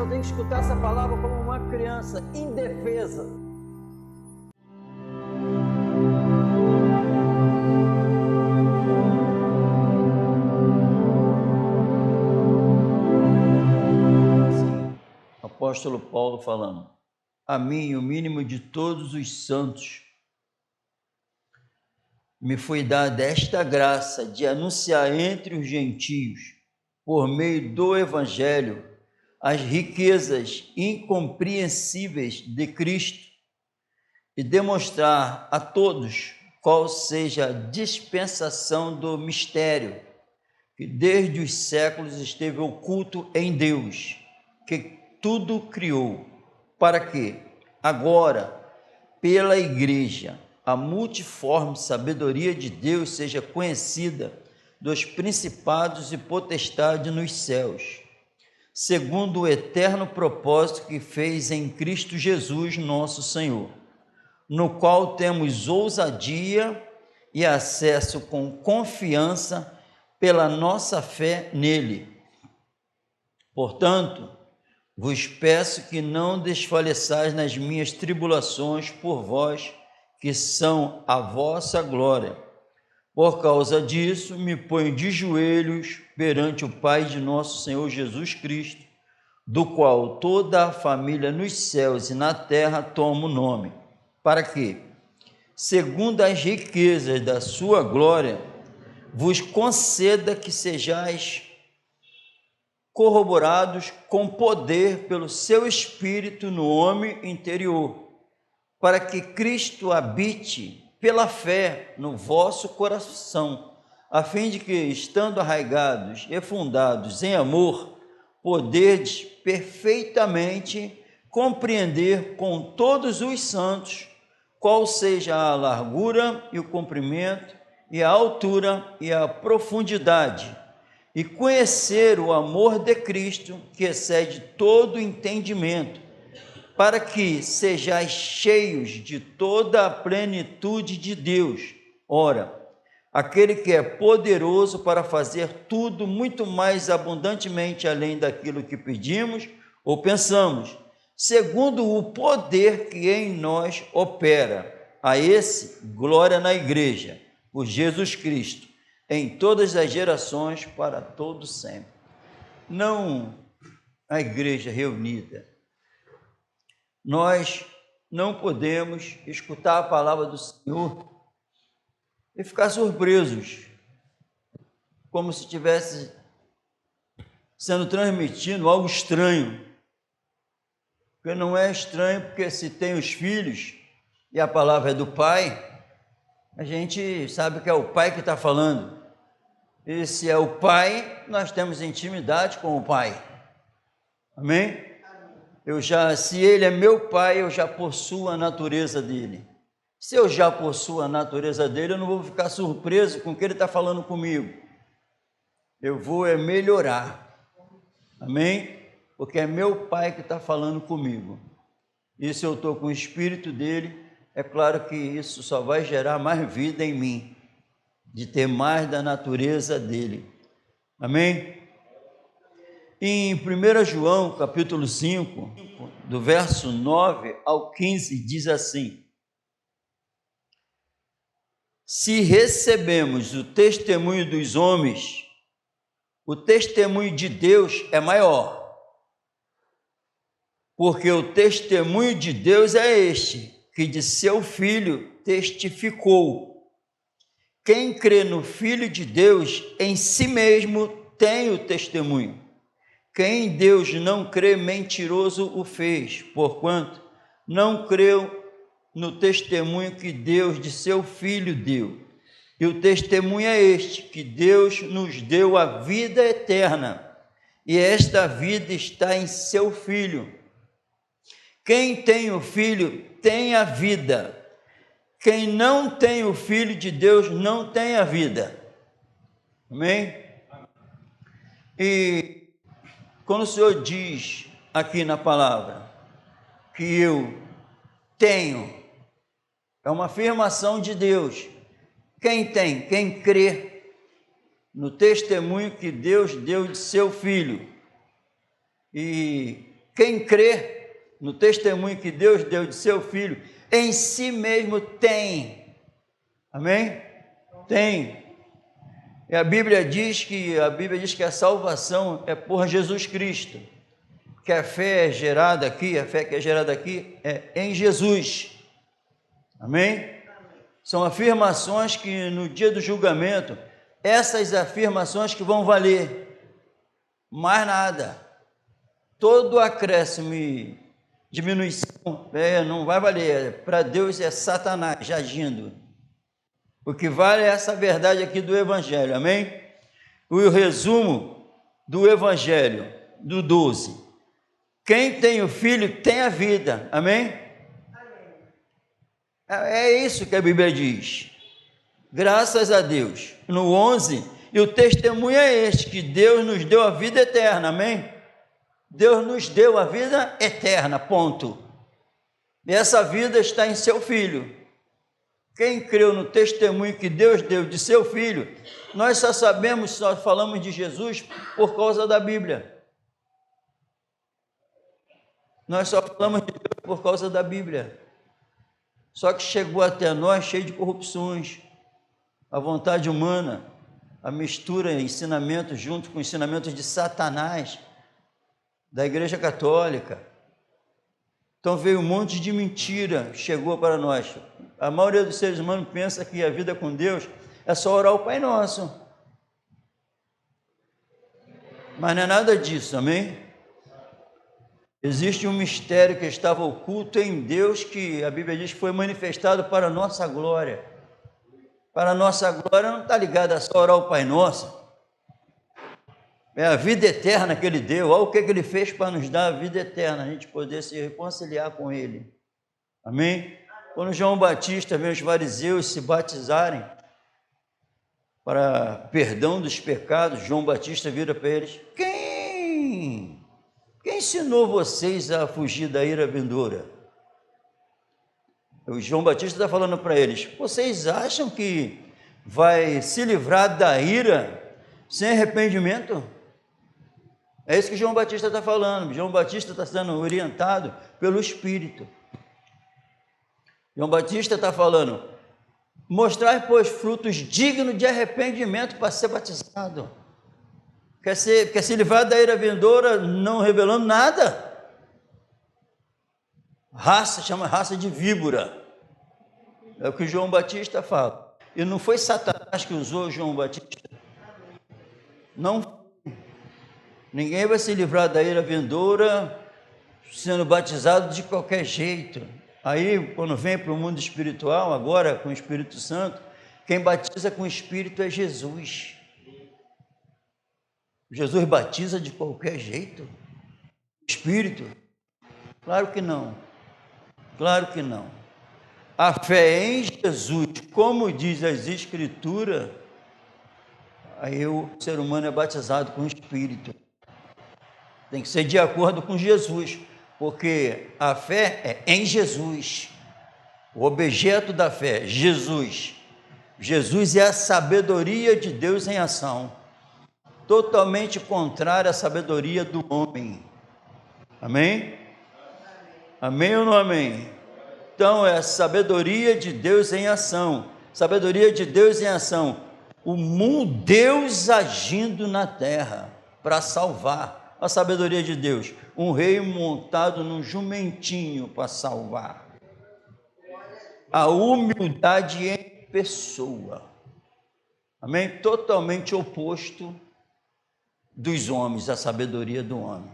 eu tenho que escutar essa palavra como uma criança indefesa. Apóstolo Paulo falando: a mim, o mínimo de todos os santos, me foi dada esta graça de anunciar entre os gentios, por meio do Evangelho, as riquezas incompreensíveis de Cristo e demonstrar a todos qual seja a dispensação do mistério que desde os séculos esteve oculto em Deus, que tudo criou, para que agora, pela Igreja, a multiforme sabedoria de Deus seja conhecida dos principados e potestades nos céus, segundo o eterno propósito que fez em Cristo Jesus, nosso Senhor, no qual temos ousadia e acesso com confiança pela nossa fé nele. Portanto, vos peço que não desfaleçais nas minhas tribulações por vós, que são a vossa glória. Por causa disso, me ponho de joelhos perante o Pai de nosso Senhor Jesus Cristo, do qual toda a família nos céus e na terra toma o nome, para que, segundo as riquezas da sua glória, vos conceda que sejais corroborados com poder pelo seu Espírito no homem interior, para que Cristo habite pela fé no vosso coração, a fim de que, estando arraigados e fundados em amor, poderdes perfeitamente compreender com todos os santos qual seja a largura e o comprimento e a altura e a profundidade, e conhecer o amor de Cristo, que excede todo entendimento, para que sejais cheios de toda a plenitude de Deus. Ora, aquele que é poderoso para fazer tudo muito mais abundantemente além daquilo que pedimos ou pensamos, segundo o poder que em nós opera. A esse, glória na Igreja, por Jesus Cristo, em todas as gerações, para todo sempre. Não a igreja reunida. Nós não podemos escutar a palavra do Senhor e ficar surpresos, como se estivesse sendo transmitido algo estranho. Porque não é estranho, porque se tem os filhos e a palavra é do Pai, a gente sabe que é o Pai que está falando. E se é o Pai, nós temos intimidade com o Pai. Amém? Se Ele é meu Pai, eu já possuo a natureza dEle. Se eu já possuo a natureza dEle, eu não vou ficar surpreso com o que Ele está falando comigo. Eu vou melhorar. Amém? Porque é meu Pai que está falando comigo. E se eu estou com o Espírito dEle, é claro que isso só vai gerar mais vida em mim, de ter mais da natureza dele. Amém? Em 1 João, capítulo 5, do verso 9 ao 15, diz assim: se recebemos o testemunho dos homens, o testemunho de Deus é maior, porque o testemunho de Deus é este, que de seu Filho testificou. Quem crê no Filho de Deus, em si mesmo tem o testemunho. Quem em Deus não crê, mentiroso o fez, porquanto não creu no testemunho que Deus de seu Filho deu. E o testemunho é este, que Deus nos deu a vida eterna, e esta vida está em seu Filho. Quem tem o Filho tem a vida. Quem não tem o Filho de Deus não tem a vida. Amém? E quando o Senhor diz aqui na palavra que eu tenho, é uma afirmação de Deus. Quem tem? Quem crê no testemunho que Deus deu de seu Filho. E Quem crê no testemunho que Deus deu de seu Filho, em si mesmo tem. Amém? Tem. E a Bíblia diz que a salvação é por Jesus Cristo. Que a fé é gerada aqui, a fé que é gerada aqui é em Jesus. Amém? São afirmações que no dia do julgamento, essas afirmações que vão valer. Mais nada. Todo acréscimo e diminuição não vai valer. Para Deus é Satanás agindo. O que vale é essa verdade aqui do Evangelho, amém? O resumo do Evangelho, do 12. Quem tem o Filho tem a vida, amém? É isso que a Bíblia diz. Graças a Deus. No 11, e o testemunho é este, que Deus nos deu a vida eterna, amém? Deus nos deu a vida eterna, ponto. E essa vida está em seu Filho. Quem creu no testemunho que Deus deu de seu Filho, nós só sabemos, só falamos de Jesus por causa da Bíblia. Nós só falamos de Deus por causa da Bíblia. Só que chegou até nós cheio de corrupções, a vontade humana, a mistura ensinamentos junto com ensinamentos de Satanás, da Igreja Católica. Então veio um monte de mentira, chegou para nós. A maioria dos seres humanos pensa que a vida com Deus é só orar o Pai Nosso. Mas não é nada disso, amém? Existe um mistério que estava oculto em Deus, que a Bíblia diz que foi manifestado para a nossa glória. Para a nossa glória não está ligada a só orar o Pai Nosso. É a vida eterna que Ele deu. Olha o que Ele fez para nos dar a vida eterna, a gente poder se reconciliar com Ele. Amém? Quando João Batista vê os fariseus se batizarem para perdão dos pecados, João Batista vira para eles: Quem ensinou vocês a fugir da ira vindoura? O João Batista está falando para eles: vocês acham que vai se livrar da ira sem arrependimento? É isso que João Batista está falando. João Batista está sendo orientado pelo Espírito. João Batista está falando: mostrar, pois, frutos dignos de arrependimento para ser batizado. Quer se livrar da ira vindoura não revelando nada? Chama raça de víbora. É o que João Batista fala. E não foi Satanás que usou João Batista. Não. Ninguém vai se livrar da ira vindoura sendo batizado de qualquer jeito. Aí, quando vem para o mundo espiritual, agora com o Espírito Santo, quem batiza com o Espírito é Jesus. Jesus batiza de qualquer jeito? Espírito? Claro que não. Claro que não. A fé em Jesus, como diz as Escrituras, aí o ser humano é batizado com o Espírito. Tem que ser de acordo com Jesus, porque a fé é em Jesus. O objeto da fé, Jesus. Jesus é a sabedoria de Deus em ação, totalmente contrária à sabedoria do homem. Amém? Amém ou não amém? Então é a sabedoria de Deus em ação. Sabedoria de Deus em ação. O mundo, Deus agindo na terra para salvar. A sabedoria de Deus. Um rei montado num jumentinho para salvar. A humildade em pessoa. Amém? Totalmente oposto dos homens, a sabedoria do homem.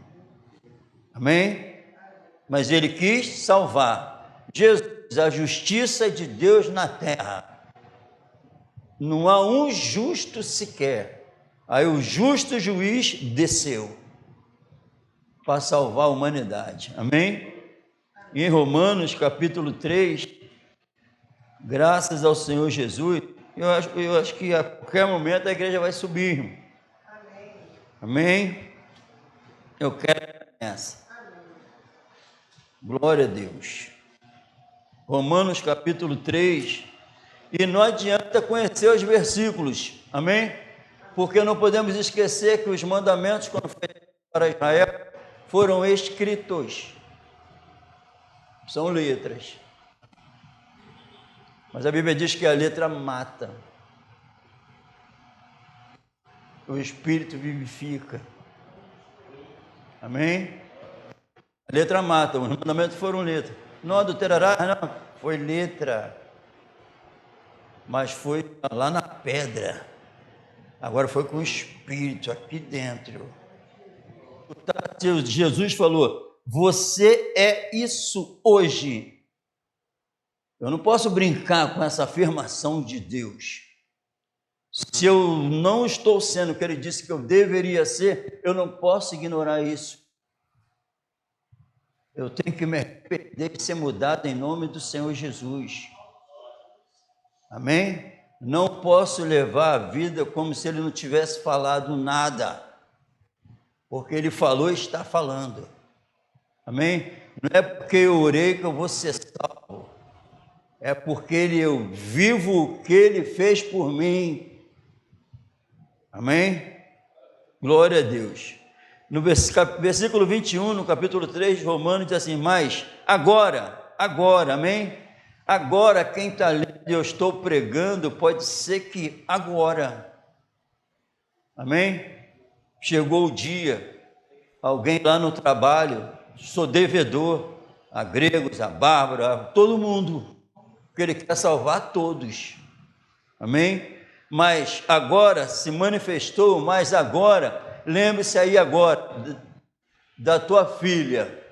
Amém? Mas ele quis salvar. Jesus, a justiça de Deus na terra. Não há um justo sequer. Aí o justo juiz desceu para salvar a humanidade. Amém? Em Romanos capítulo 3, graças ao Senhor Jesus, eu acho que a qualquer momento a igreja vai subir. Amém? Eu quero essa. Glória a Deus. Romanos capítulo 3. E não adianta conhecer os versículos. Amém? Porque não podemos esquecer que os mandamentos, quando feitos para Israel, foram escritos. São letras. Mas a Bíblia diz que a letra mata. O Espírito vivifica. Amém? A letra mata, os mandamentos foram letra. Não adulterarás, não. Foi letra. Mas foi lá na pedra. Agora foi com o Espírito aqui dentro. Jesus falou: você é isso hoje. Eu não posso brincar com essa afirmação de Deus. Se eu não estou sendo o que Ele disse que eu deveria ser, eu não posso ignorar isso. Eu tenho que me arrepender e ser mudado em nome do Senhor Jesus. Amém? Não posso levar a vida como se Ele não tivesse falado nada. Porque Ele falou e está falando. Amém? Não é porque eu orei que eu vou ser salvo. É porque eu vivo o que Ele fez por mim. Amém? Glória a Deus. No versículo 21, no capítulo 3 de Romanos, diz assim: mas agora, amém? Agora, quem está lendo e eu estou pregando, pode ser que agora, amém? Chegou o dia, alguém lá no trabalho, sou devedor, a Gregos, a Bárbara, a todo mundo, que Ele quer salvar todos, amém? Mas agora se manifestou, mas agora, lembre-se aí agora da tua filha,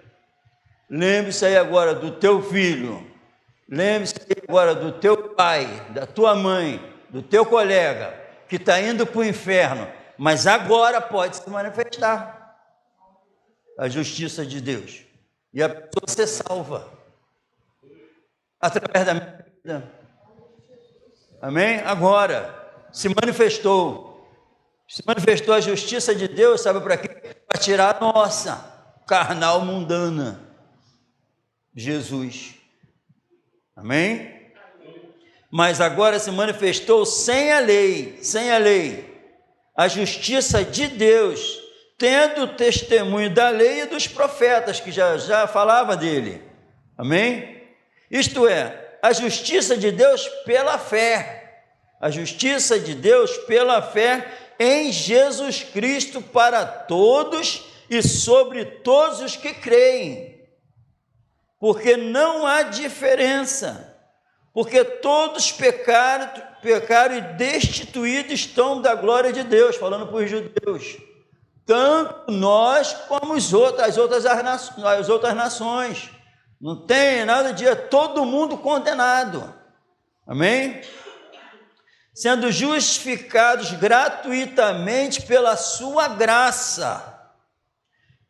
lembre-se aí agora do teu filho, lembre-se aí agora do teu pai, da tua mãe, do teu colega, que está indo para o inferno, mas agora pode se manifestar a justiça de Deus, e a pessoa ser salva, através da minha vida, amém? Agora, se manifestou a justiça de Deus, sabe para quê? Para tirar a nossa carnal mundana, Jesus, amém? Mas agora se manifestou sem a lei, a justiça de Deus, tendo o testemunho da lei e dos profetas, que já falava dele, amém? Isto é, a justiça de Deus pela fé, a justiça de Deus pela fé em Jesus Cristo para todos e sobre todos os que creem, porque não há diferença, porque todos pecaram e destituídos estão da glória de Deus, falando para os judeus, tanto nós como as outras nações, não tem nada de todo mundo condenado, amém? Sendo justificados gratuitamente pela sua graça,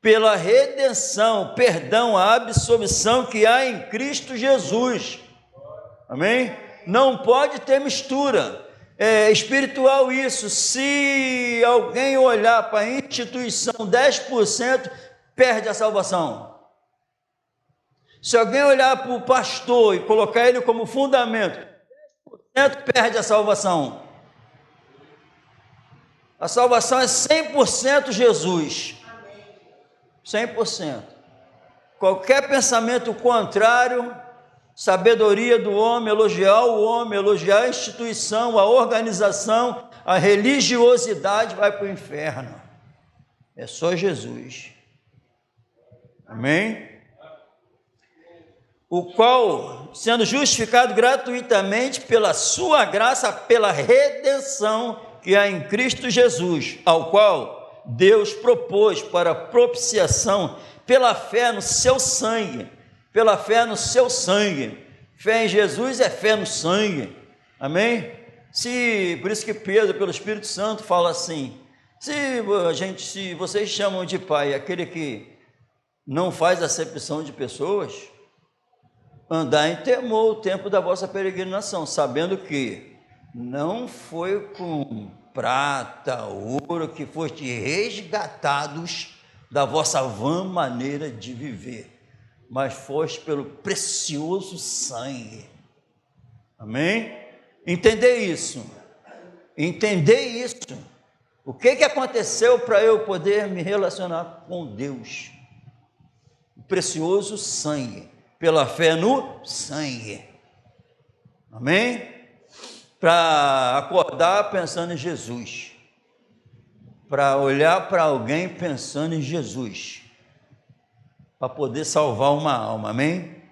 pela redenção, perdão, a absolvição que há em Cristo Jesus, amém? Não pode ter mistura, é espiritual isso. Se alguém olhar para a instituição 10%, perde a salvação. Se alguém olhar para o pastor e colocar ele como fundamento, perde a salvação. A salvação é 100% Jesus. 100%. Qualquer pensamento contrário, sabedoria do homem, elogiar o homem, elogiar a instituição, a organização, a religiosidade, vai para o inferno. É só Jesus. Amém? O qual, sendo justificado gratuitamente pela sua graça, pela redenção que há em Cristo Jesus, ao qual Deus propôs para propiciação pela fé no seu sangue, fé em Jesus é fé no sangue, amém? Por isso que Pedro, pelo Espírito Santo, fala assim, se vocês chamam de pai aquele que não faz acepção de pessoas, andar em temor o tempo da vossa peregrinação, sabendo que não foi com prata, ouro que foste resgatados da vossa vã maneira de viver, mas foste pelo precioso sangue. Amém? Entender isso. O que aconteceu para eu poder me relacionar com Deus? precioso sangue, pela fé no sangue. Amém? Para acordar pensando em Jesus, para olhar para alguém pensando em Jesus, para poder salvar uma alma, amém?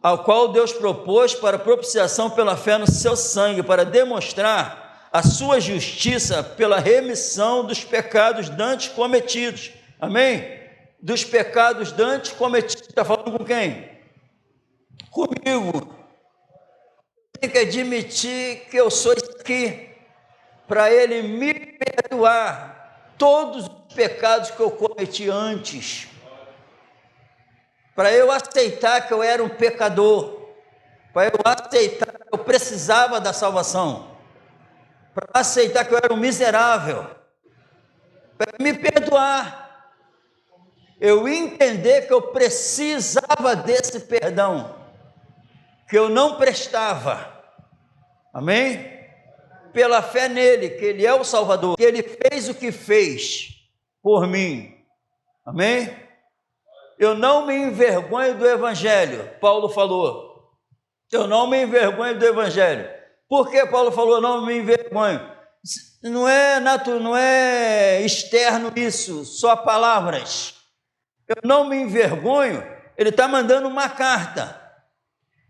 Ao qual Deus propôs para propiciação pela fé no seu sangue, para demonstrar a sua justiça pela remissão dos pecados dantes cometidos, amém? Dos pecados dantes cometidos, está falando com quem? Comigo. Tem que admitir que eu sou isso aqui, para Ele me perdoar todos os pecados que eu cometi antes, para eu aceitar que eu era um pecador, para eu aceitar que eu precisava da salvação, para aceitar que eu era um miserável, para me perdoar, eu entender que eu precisava desse perdão, que eu não prestava, amém? Pela fé nele, que ele é o Salvador, que ele fez o que fez por mim, amém? Eu não me envergonho do Evangelho, Paulo falou, eu não me envergonho do Evangelho. Por que Paulo falou não me envergonho? Não é externo isso, só palavras. Eu não me envergonho, ele está mandando uma carta,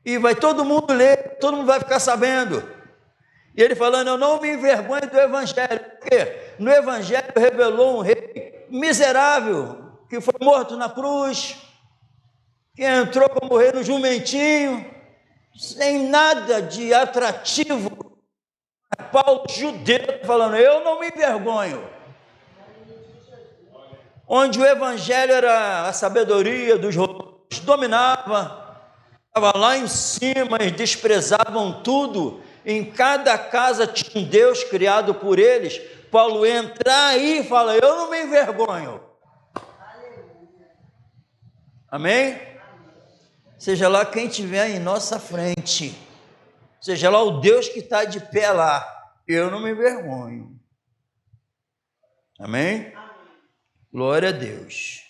e vai todo mundo ler, todo mundo vai ficar sabendo. E ele falando, eu não me envergonho do Evangelho, porque no Evangelho revelou um rei miserável, que foi morto na cruz, que entrou como rei no jumentinho, sem nada de atrativo. Paulo, judeu, falando, eu não me envergonho. Onde o Evangelho era a sabedoria dos romanos, dominava, estava lá em cima, eles desprezavam tudo. Em cada casa tinha um Deus criado por eles. Paulo entra aí e fala, eu não me envergonho. Amém? Seja lá quem estiver em nossa frente, seja lá o Deus que está de pé lá, eu não me envergonho. Amém? Glória a Deus.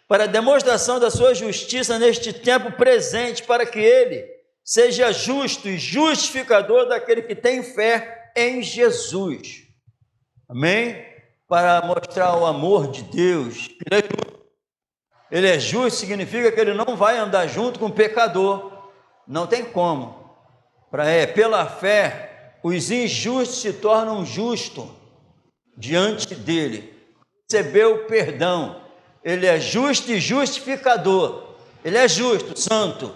Para a demonstração da sua justiça neste tempo presente, para que ele seja justo e justificador daquele que tem fé em Jesus. Amém? Para mostrar o amor de Deus. Ele é justo, significa que ele não vai andar junto com o pecador. Não tem como. Pela fé, os injustos se tornam justos diante dele. Recebeu o perdão. Ele é justo e justificador. Ele é justo, santo.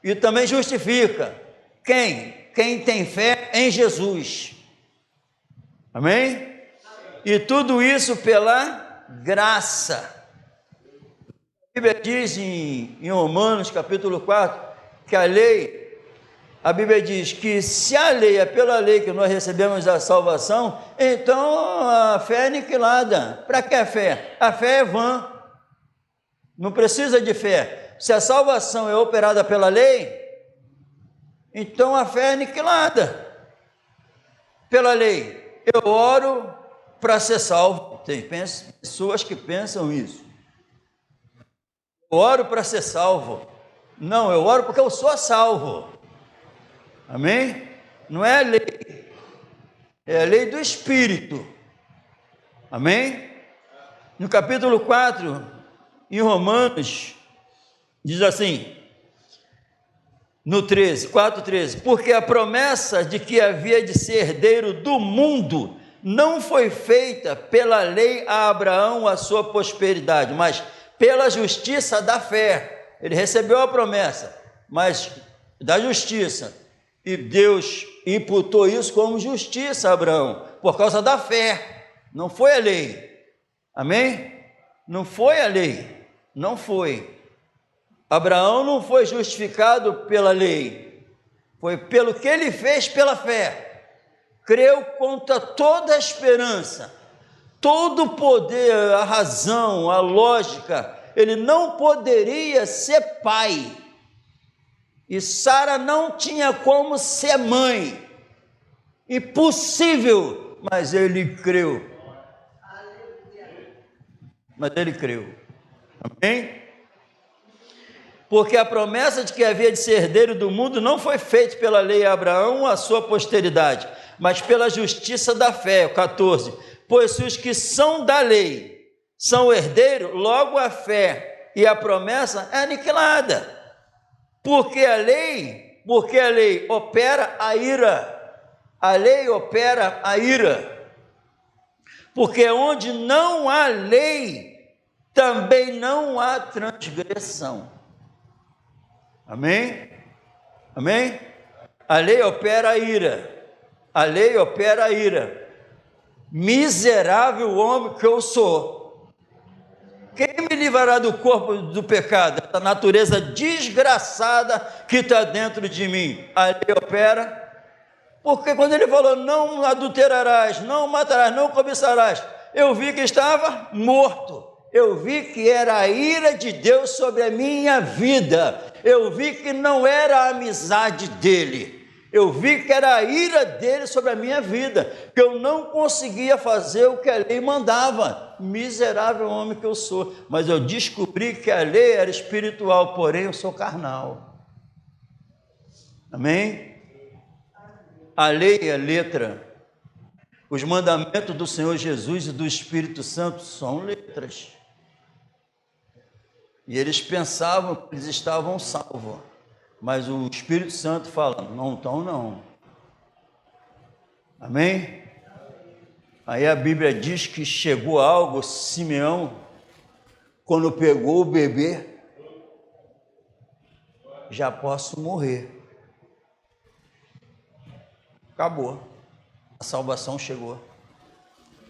E também justifica. Quem? Quem tem fé em Jesus. Amém? E tudo isso pela graça. A Bíblia diz em Romanos capítulo 4, que a Bíblia diz que se a lei é pela lei que nós recebemos a salvação, então a fé é aniquilada. Para que a fé? A fé é vã. Não precisa de fé. Se a salvação é operada pela lei, então a fé é aniquilada pela lei. Eu oro para ser salvo. Tem pessoas que pensam isso. Eu oro para ser salvo. Não, eu oro porque eu sou salvo. Amém? Não é a lei. É a lei do Espírito. Amém? No capítulo 4, em Romanos, diz assim, no 13, 4:13, porque a promessa de que havia de ser herdeiro do mundo não foi feita pela lei a Abraão, a sua prosperidade, mas pela justiça da fé. Ele recebeu a promessa, mas da justiça, e Deus imputou isso como justiça a Abraão, por causa da fé, não foi a lei. Amém? Não foi a lei, não foi. Abraão não foi justificado pela lei, foi pelo que ele fez pela fé. Creu contra toda a esperança, todo o poder, a razão, a lógica. Ele não poderia ser pai, e Sara não tinha como ser mãe, impossível, mas ele creu. Mas ele creu. Amém? Porque a promessa de que havia de ser herdeiro do mundo não foi feita pela lei a Abraão, a sua posteridade, mas pela justiça da fé, 14. Pois se os que são da lei são herdeiros, logo a fé e a promessa é aniquilada. Porque a lei opera a ira. A lei opera a ira. Porque onde não há lei, também não há transgressão. Amém? Amém? A lei opera a ira. A lei opera a ira. Miserável homem que eu sou. Quem me livrará do corpo do pecado? Essa natureza desgraçada que está dentro de mim. A lei opera. Porque quando ele falou, não adulterarás, não matarás, não cobiçarás, eu vi que estava morto. Eu vi que era a ira de Deus sobre a minha vida. Eu vi que não era a amizade dele. Eu vi que era a ira dele sobre a minha vida. Que eu não conseguia fazer o que a lei mandava. Miserável homem que eu sou. Mas eu descobri que a lei era espiritual, porém eu sou carnal. Amém? A lei é letra. Os mandamentos do Senhor Jesus e do Espírito Santo são letras. E eles pensavam que eles estavam salvos. Mas o Espírito Santo fala, não estão não. Amém? Aí a Bíblia diz que chegou algo, Simeão, quando pegou o bebê, já posso morrer. Acabou. A salvação chegou.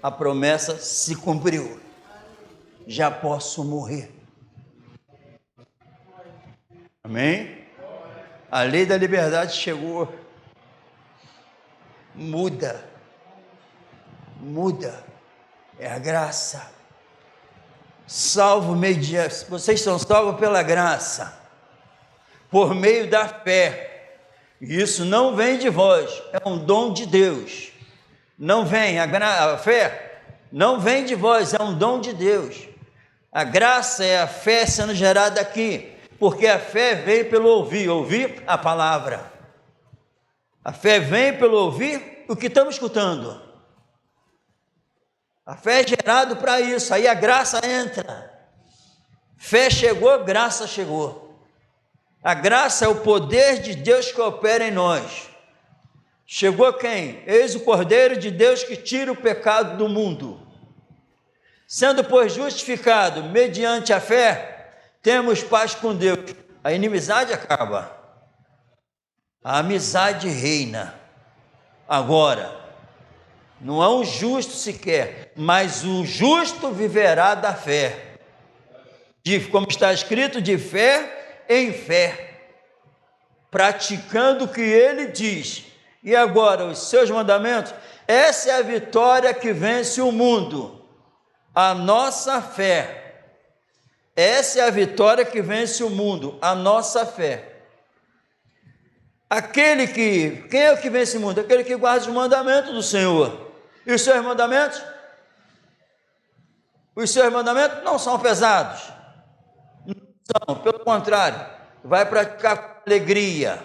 A promessa se cumpriu. Já posso morrer. Amém? A lei da liberdade chegou. Muda. É a graça. Salvo mediante. Vocês são salvos pela graça. Por meio da fé. E isso não vem de vós. É um dom de Deus. Não vem. A fé não vem de vós. É um dom de Deus. A graça é a fé sendo gerada aqui. Porque a fé vem pelo ouvir a palavra. A fé vem pelo ouvir o que estamos escutando. A fé é gerada para isso, aí a graça entra. Fé chegou, graça chegou. A graça é o poder de Deus que opera em nós. Chegou quem? Eis o Cordeiro de Deus que tira o pecado do mundo. Sendo, pois, justificado mediante a fé, temos paz com Deus. A inimizade acaba. A amizade reina. Agora, não há um justo sequer, mas o justo viverá da fé. Como está escrito, de fé em fé. Praticando o que ele diz. E agora, os seus mandamentos, essa é a vitória que vence o mundo. A nossa fé. Essa é a vitória que vence o mundo, a nossa fé. Quem é o que vence o mundo? Aquele que guarda os mandamentos do Senhor. E os seus mandamentos? Os seus mandamentos não são pesados. Não são, pelo contrário, vai praticar com alegria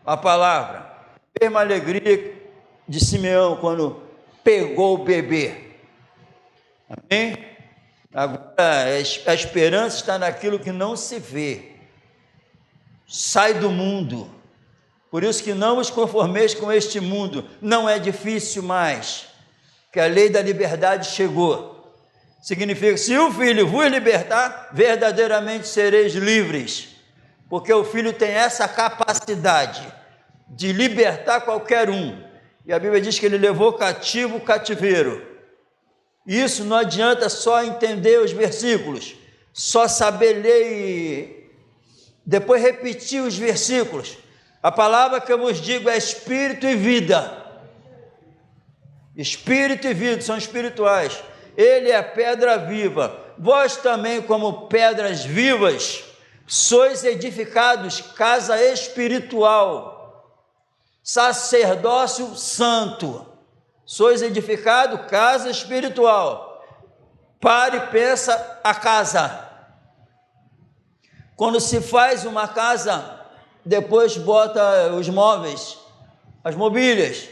a palavra. A mesma alegria de Simeão quando pegou o bebê. Amém? Agora, a esperança está naquilo que não se vê. Sai do mundo. Por isso que não os conformeis com este mundo. Não é difícil mais. Que a lei da liberdade chegou. Significa que se o Filho vos libertar, verdadeiramente sereis livres. Porque o Filho tem essa capacidade de libertar qualquer um. E a Bíblia diz que ele levou cativo o cativeiro. Isso não adianta só entender os versículos, só saber ler e depois repetir os versículos. A palavra que eu vos digo é espírito e vida. Espírito e vida são espirituais. Ele é a pedra viva. Vós também, como pedras vivas, sois edificados casa espiritual, sacerdócio santo. Sois edificado casa espiritual. Pare e pensa a casa. Quando se faz uma casa, depois bota os móveis, as mobílias.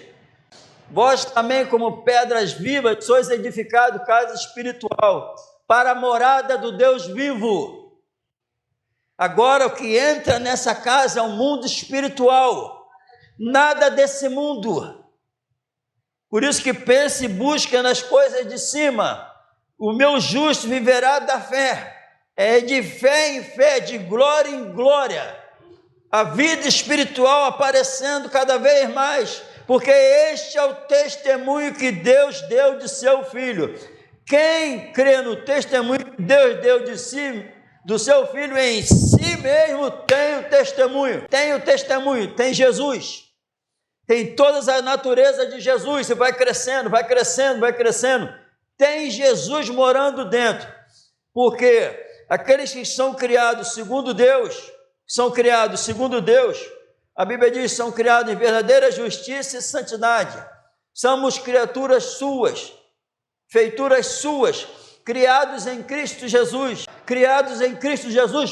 Vós também, como pedras vivas, sois edificado casa espiritual, para a morada do Deus vivo. Agora o que entra nessa casa é um mundo espiritual, nada desse mundo. Por isso que pensa e busca nas coisas de cima. O meu justo viverá da fé. É de fé em fé, de glória em glória. A vida espiritual aparecendo cada vez mais, porque este é o testemunho que Deus deu de seu Filho. Quem crê no testemunho que Deus deu de si, do seu Filho em si mesmo, tem o testemunho. Tem o testemunho, tem Jesus. Tem todas as naturezas de Jesus. Você vai crescendo, vai crescendo, vai crescendo. Tem Jesus morando dentro. Porque aqueles que são criados segundo Deus, a Bíblia diz, são criados em verdadeira justiça e santidade. Somos criaturas suas, feituras suas, criados em Cristo Jesus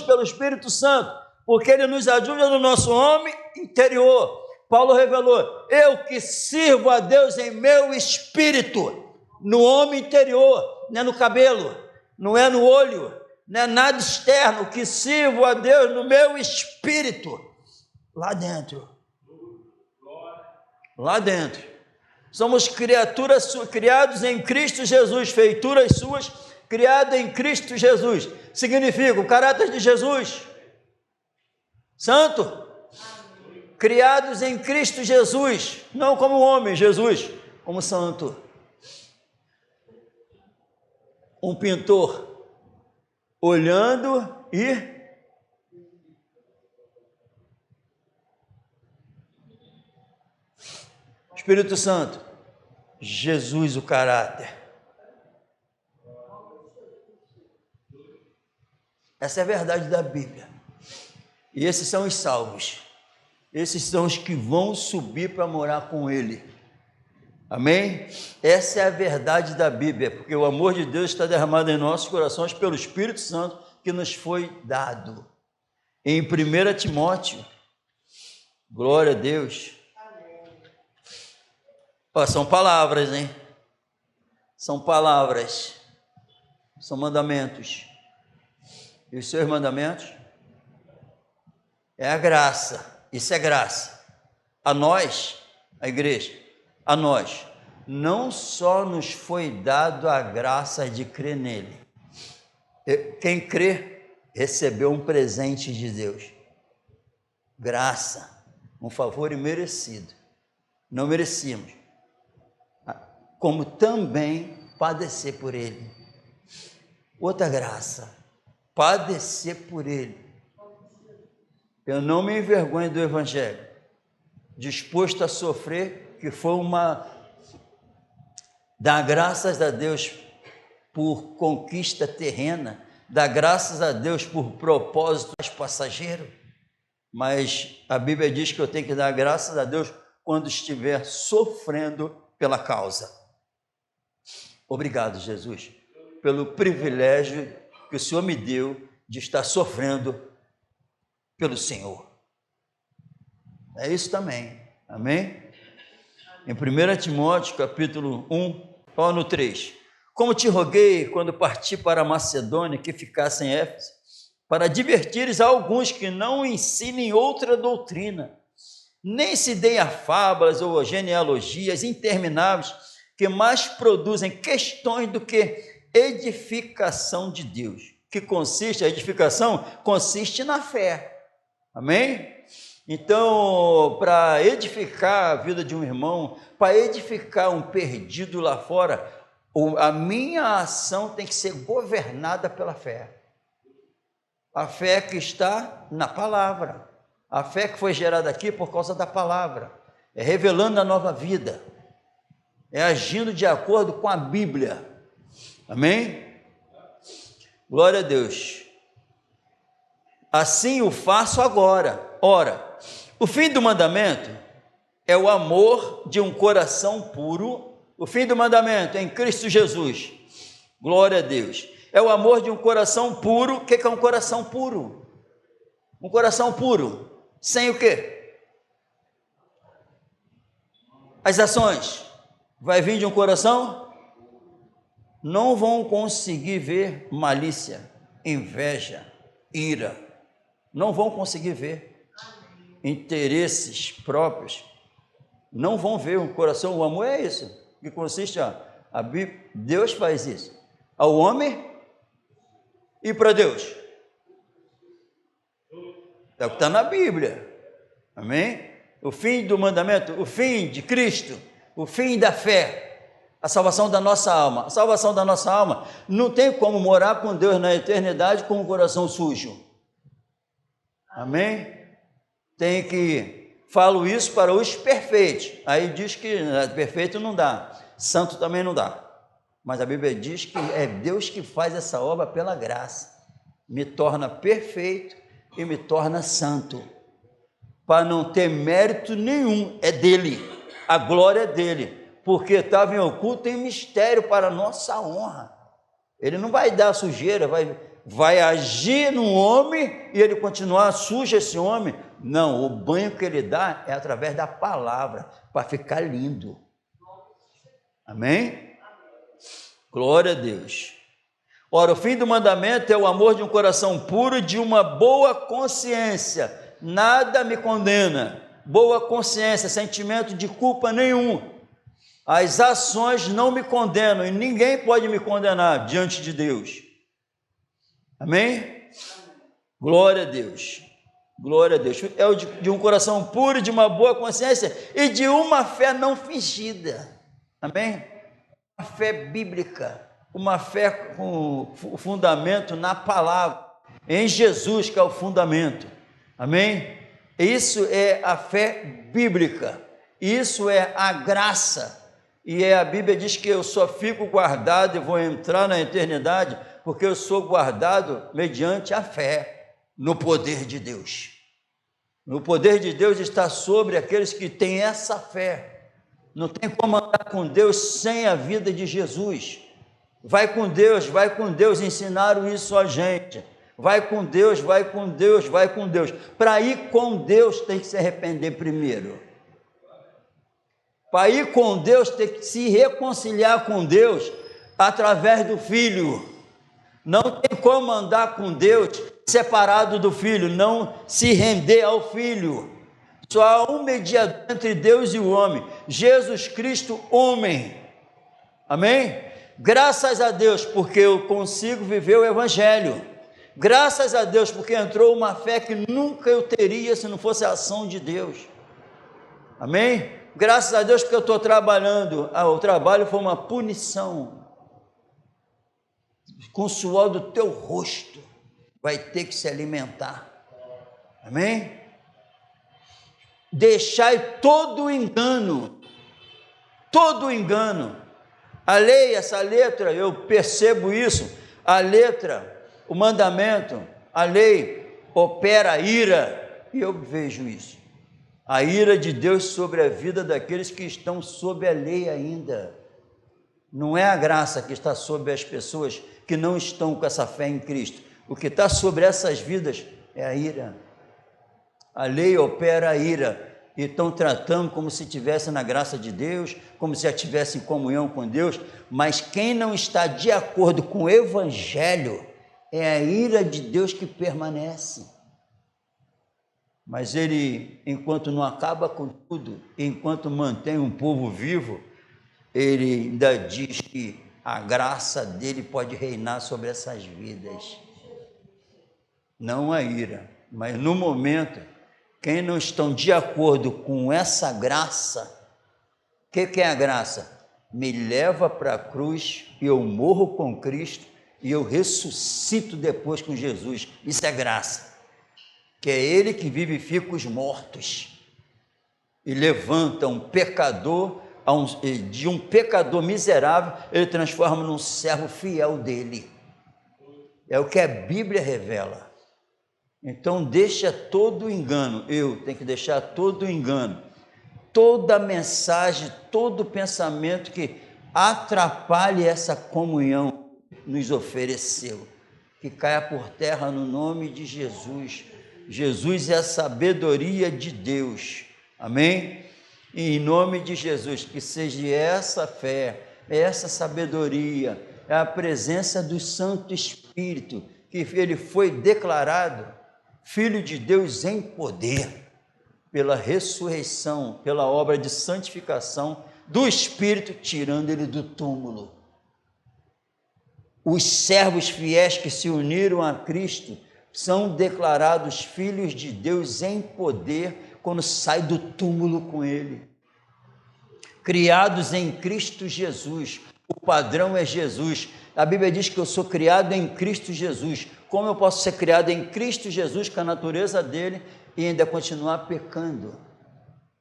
pelo Espírito Santo, porque Ele nos ajuda no nosso homem interior. Paulo revelou, eu que sirvo a Deus em meu espírito, no homem interior, não é no cabelo, não é no olho, não é nada externo, que sirvo a Deus no meu espírito, lá dentro. Somos criaturas criados em Cristo Jesus, feituras suas, criado em Cristo Jesus. Significa o caráter de Jesus, santo, criados em Cristo Jesus, não como homem, Jesus, como santo. Um pintor olhando e Espírito Santo, Jesus o caráter. Essa é a verdade da Bíblia. E esses são os salvos. Esses são os que vão subir para morar com Ele. Amém? Essa é a verdade da Bíblia, porque o amor de Deus está derramado em nossos corações pelo Espírito Santo que nos foi dado. Em 1 Timóteo, glória a Deus. Ó, são palavras, hein? São palavras, são mandamentos. E os seus mandamentos? É a graça, isso é graça. A nós, a igreja, a nós, não só nos foi dado a graça de crer nele. Quem crê, recebeu um presente de Deus. Graça, um favor imerecido. Não merecíamos. Como também padecer por ele. Outra graça, padecer por ele. Eu não me envergonho do Evangelho, disposto a sofrer, que foi dar graças a Deus por conquista terrena, dar graças a Deus por propósito passageiro, mas a Bíblia diz que eu tenho que dar graças a Deus quando estiver sofrendo pela causa. Obrigado, Jesus, pelo privilégio que o Senhor me deu de estar sofrendo pelo Senhor. É isso também, amém? Em 1 Timóteo, capítulo 1, no 3. Como te roguei, quando parti para a Macedônia, que ficasse em Éfeso, para advertires a alguns que não ensinem outra doutrina, nem se deem a fábulas ou genealogias intermináveis, que mais produzem questões do que edificação de Deus. Que consiste, a edificação consiste na fé. Amém? Então, para edificar a vida de um irmão, para edificar um perdido lá fora, a minha ação tem que ser governada pela fé. A fé que está na palavra. A fé que foi gerada aqui por causa da palavra. É revelando a nova vida. É agindo de acordo com a Bíblia. Amém? Glória a Deus. Assim o faço agora. Ora, o fim do mandamento é o amor de um coração puro. O fim do mandamento é em Cristo Jesus. Glória a Deus. É o amor de um coração puro. O que é um coração puro? Um coração puro, sem o quê? As ações vai vir de um coração, não vão conseguir ver malícia, inveja, ira, não vão conseguir ver interesses próprios, não vão ver um coração. O amor é isso, que consiste a Bíblia, Deus faz isso ao homem e para Deus. É o que está na Bíblia, amém? O fim do mandamento, o fim de Cristo, o fim da fé, a salvação da nossa alma. A salvação da nossa alma não tem como morar com Deus na eternidade com o coração sujo, amém? Tem que, falo isso para os perfeitos, aí diz que perfeito não dá, santo também não dá, mas a Bíblia diz que é Deus que faz essa obra pela graça, me torna perfeito e me torna santo, para não ter mérito nenhum, é dele, a glória é dele, porque estava em oculto, em mistério para a nossa honra. Ele não vai dar sujeira, vai agir num homem e ele continuar sujo esse homem. Não, o banho que ele dá é através da palavra, para ficar lindo. Amém? Glória a Deus. Ora, o fim do mandamento é o amor de um coração puro, de uma boa consciência. Nada me condena. Boa consciência, sentimento de culpa nenhum. As ações não me condenam e ninguém pode me condenar diante de Deus. Amém? Glória a Deus. Glória a Deus. É o de um coração puro, de uma boa consciência e de uma fé não fingida. Amém? Uma fé bíblica. Uma fé com o fundamento na palavra, em Jesus, que é o fundamento, amém? Isso é a fé bíblica, isso é a graça, e a Bíblia diz que eu só fico guardado e vou entrar na eternidade, porque eu sou guardado mediante a fé, no poder de Deus. No poder de Deus está sobre aqueles que têm essa fé, não tem como andar com Deus sem a vida de Jesus. Vai com Deus, ensinaram isso a gente. Vai com Deus, vai com Deus, vai com Deus. Para ir com Deus tem que se arrepender primeiro. Para ir com Deus tem que se reconciliar com Deus através do Filho. Não tem como andar com Deus separado do Filho, não se render ao Filho. Só há um mediador entre Deus e o homem, Jesus Cristo, homem. Amém? Graças a Deus, porque eu consigo viver o Evangelho. Graças a Deus, porque entrou uma fé que nunca eu teria se não fosse a ação de Deus. Amém? Graças a Deus, porque eu estou trabalhando. O trabalho foi uma punição. Com o suor do teu rosto, vai ter que se alimentar. Amém? Deixai todo o engano. Todo o engano. A lei, essa letra, eu percebo isso, a letra, o mandamento, a lei opera a ira, e eu vejo isso, a ira de Deus sobre a vida daqueles que estão sob a lei ainda, não é a graça que está sobre as pessoas que não estão com essa fé em Cristo, o que está sobre essas vidas é a ira, a lei opera a ira, e estão tratando como se estivesse na graça de Deus, como se já estivesse em comunhão com Deus, mas quem não está de acordo com o Evangelho, é a ira de Deus que permanece. Mas ele, enquanto não acaba com tudo, enquanto mantém um povo vivo, ele ainda diz que a graça dele pode reinar sobre essas vidas. Não a ira, mas no momento, quem não estão de acordo com essa graça, o que é a graça? Me leva para a cruz, eu morro com Cristo e eu ressuscito depois com Jesus. Isso é graça. Que é Ele que vivifica os mortos e levanta um pecador, de um pecador miserável, Ele transforma num servo fiel dEle. É o que a Bíblia revela. Então deixa todo o engano, eu tenho que deixar todo o engano, toda mensagem, todo pensamento que atrapalhe essa comunhão nos ofereceu, que caia por terra no nome de Jesus. Jesus é a sabedoria de Deus. Amém? E em nome de Jesus, que seja essa fé, essa sabedoria, é a presença do Santo Espírito, que ele foi declarado Filho de Deus em poder, pela ressurreição, pela obra de santificação do Espírito, tirando ele do túmulo. Os servos fiéis que se uniram a Cristo são declarados filhos de Deus em poder quando sai do túmulo com ele. Criados em Cristo Jesus, o padrão é Jesus. A Bíblia diz que eu sou criado em Cristo Jesus. Como eu posso ser criado em Cristo Jesus, com a natureza dele, e ainda continuar pecando,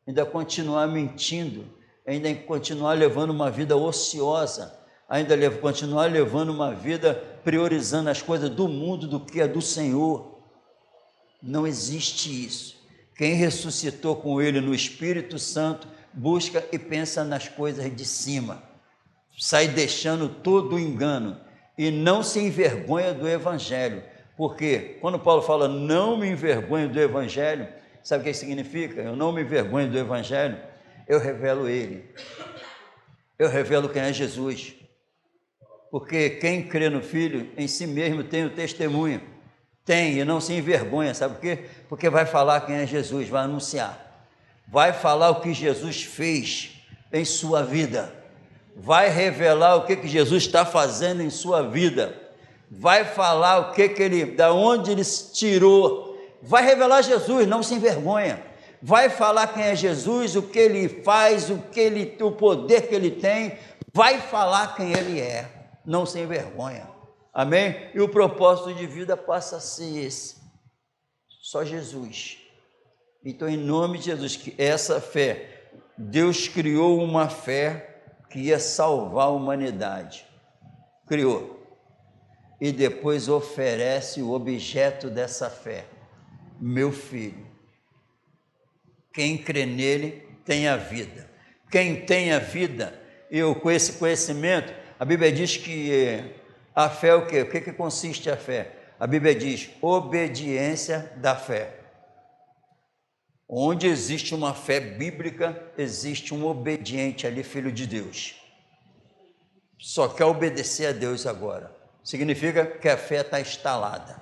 ainda continuar mentindo, ainda continuar levando uma vida ociosa, ainda continuar levando uma vida priorizando as coisas do mundo do que a do Senhor? Não existe isso. Quem ressuscitou com ele no Espírito Santo, busca e pensa nas coisas de cima, sai deixando todo o engano e não se envergonha do Evangelho, porque quando Paulo fala não me envergonho do Evangelho, sabe o que significa? Eu não me envergonho do Evangelho, eu revelo ele, eu revelo quem é Jesus, porque quem crê no Filho em si mesmo tem o testemunho, tem e não se envergonha, sabe por quê? Porque vai falar quem é Jesus, vai anunciar, vai falar o que Jesus fez em sua vida, vai revelar o que Jesus está fazendo em sua vida, vai falar o que ele, da onde ele se tirou, vai revelar Jesus, não se envergonha, vai falar quem é Jesus, o que ele faz, o poder que ele tem, vai falar quem ele é, não se envergonha, amém? E o propósito de vida passa a ser esse, só Jesus. Então, em nome de Jesus, que essa fé, Deus criou uma fé que ia salvar a humanidade, criou, e depois oferece o objeto dessa fé, meu filho. Quem crê nele tem a vida. Quem tem a vida, eu com esse conhecimento, a Bíblia diz que a fé é o quê? O que consiste a fé? A Bíblia diz obediência da fé. Onde existe uma fé bíblica, existe um obediente ali, filho de Deus. Só quer obedecer a Deus agora. Significa que a fé está instalada.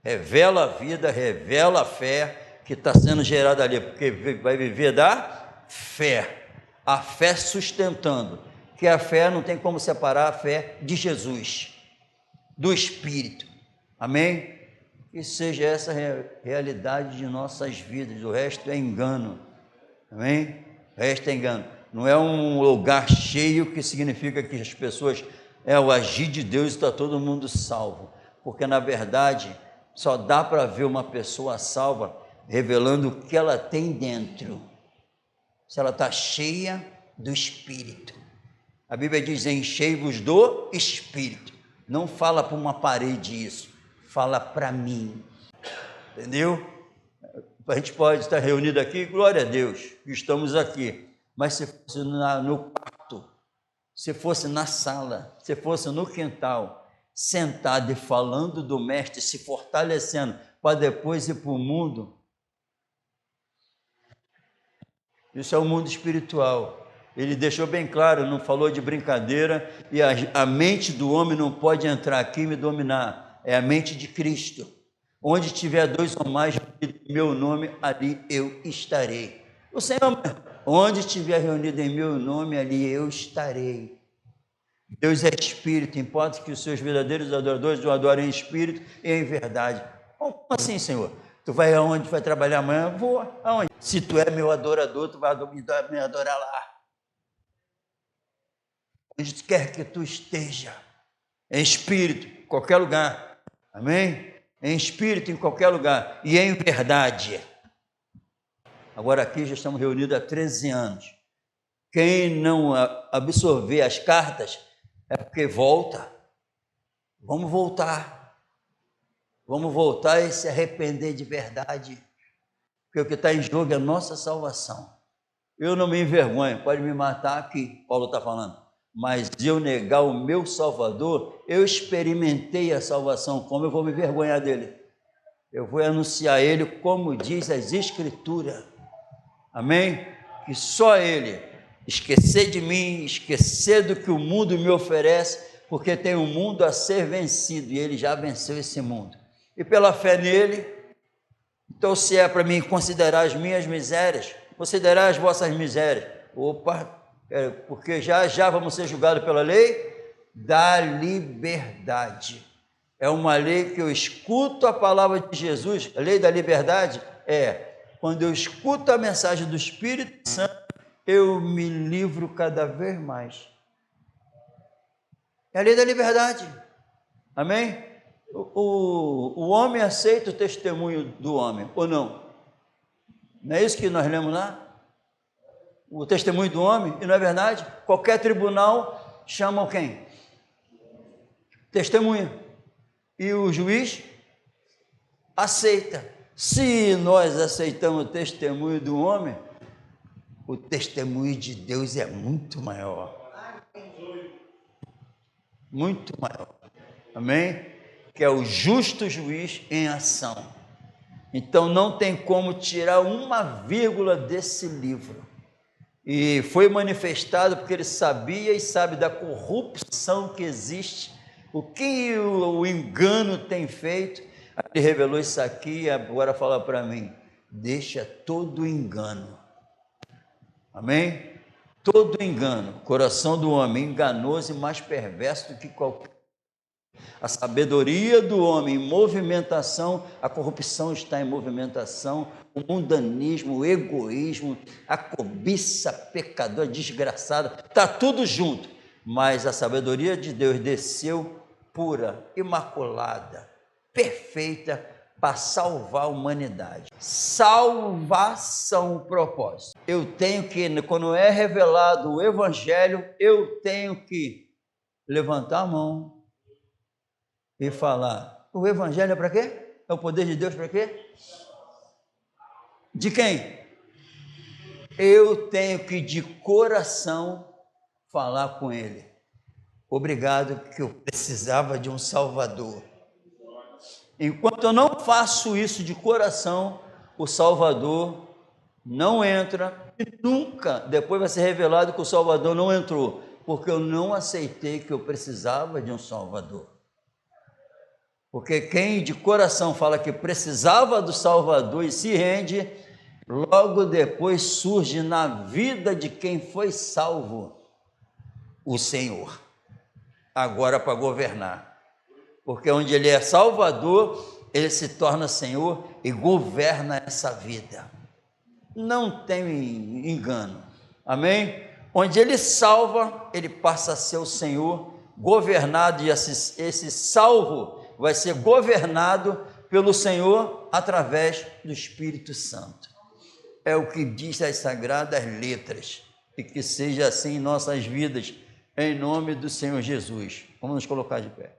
Revela a vida, revela a fé que está sendo gerada ali, porque vai viver da fé. A fé sustentando, que a fé não tem como separar a fé de Jesus, do Espírito. Amém? Que seja essa realidade de nossas vidas, o resto é engano, amém? O resto é engano, não é um lugar cheio que significa que as pessoas, o agir de Deus está todo mundo salvo, porque na verdade só dá para ver uma pessoa salva revelando o que ela tem dentro, se ela está cheia do Espírito. A Bíblia diz, enchei-vos do Espírito, não fala para uma parede isso, fala para mim, entendeu? A gente pode estar reunido aqui, glória a Deus, estamos aqui, mas se fosse no quarto, se fosse na sala, se fosse no quintal, sentado e falando do Mestre, se fortalecendo, para depois ir para o mundo, isso é o mundo espiritual. Ele deixou bem claro, não falou de brincadeira, e a mente do homem não pode entrar aqui e me dominar, é a mente de Cristo. Onde tiver dois ou mais reunidos em meu nome, ali eu estarei. O Senhor, onde estiver reunido em meu nome, ali eu estarei. Deus é Espírito, importa que os seus verdadeiros adoradores o adorem em Espírito e em verdade. Como assim, Senhor? Tu vai aonde? Vai trabalhar amanhã? Vou. Aonde? Se tu é meu adorador, tu vai me adorar lá. Onde quer que tu esteja, em Espírito, em qualquer lugar. Amém? Em Espírito, em qualquer lugar. E em verdade. Agora aqui já estamos reunidos há 13 anos. Quem não absorver as cartas é porque volta. Vamos voltar. Vamos voltar e se arrepender de verdade. Porque o que está em jogo é a nossa salvação. Eu não me envergonho, pode me matar aqui, Paulo está falando. Mas se eu negar o meu Salvador, eu experimentei a salvação, como eu vou me envergonhar dele? Eu vou anunciar Ele como diz as Escrituras. Amém? Que só Ele, esquecer de mim, esquecer do que o mundo me oferece, porque tem um mundo a ser vencido e Ele já venceu esse mundo. E pela fé nele, então se é para mim considerar as minhas misérias, considerar as vossas misérias, porque já vamos ser julgados pela lei da liberdade. É uma lei que eu escuto a palavra de Jesus, a lei da liberdade quando eu escuto a mensagem do Espírito Santo, eu me livro cada vez mais. É a lei da liberdade. Amém? O homem aceita o testemunho do homem, ou não? Não é isso que nós lemos lá? O testemunho do homem, e não é verdade? Qualquer tribunal chama quem? Testemunha. E o juiz aceita. Se nós aceitamos o testemunho do homem, o testemunho de Deus é muito maior. Muito maior. Amém? Que é o justo juiz em ação. Então não tem como tirar uma vírgula desse livro. E foi manifestado porque ele sabia e sabe da corrupção que existe, o que o engano tem feito. Ele revelou isso aqui e agora fala para mim, deixa todo engano. Amém? Todo engano, coração do homem enganoso e mais perverso do que qualquer. A sabedoria do homem em movimentação, a corrupção está em movimentação, o mundanismo, o egoísmo, a cobiça pecadora, desgraçada, está tudo junto. Mas a sabedoria de Deus desceu pura, imaculada, perfeita, para salvar a humanidade. Salvação, propósito. Eu tenho que, quando é revelado o Evangelho, eu tenho que levantar a mão e falar, o Evangelho é para quê? É o poder de Deus para quê? De quem? Eu tenho que de coração falar com Ele. Obrigado, que eu precisava de um Salvador. Enquanto eu não faço isso de coração, o Salvador não entra e nunca, depois vai ser revelado que o Salvador não entrou, porque eu não aceitei que eu precisava de um Salvador. Porque quem de coração fala que precisava do Salvador e se rende, logo depois surge na vida de quem foi salvo o Senhor, agora para governar. Porque onde Ele é Salvador, Ele se torna Senhor e governa essa vida. Não tem engano. Amém? Onde Ele salva, Ele passa a ser o Senhor, governado, e esse salvo vai ser governado pelo Senhor através do Espírito Santo. É o que diz as Sagradas Letras, e que seja assim em nossas vidas, em nome do Senhor Jesus. Vamos nos colocar de pé.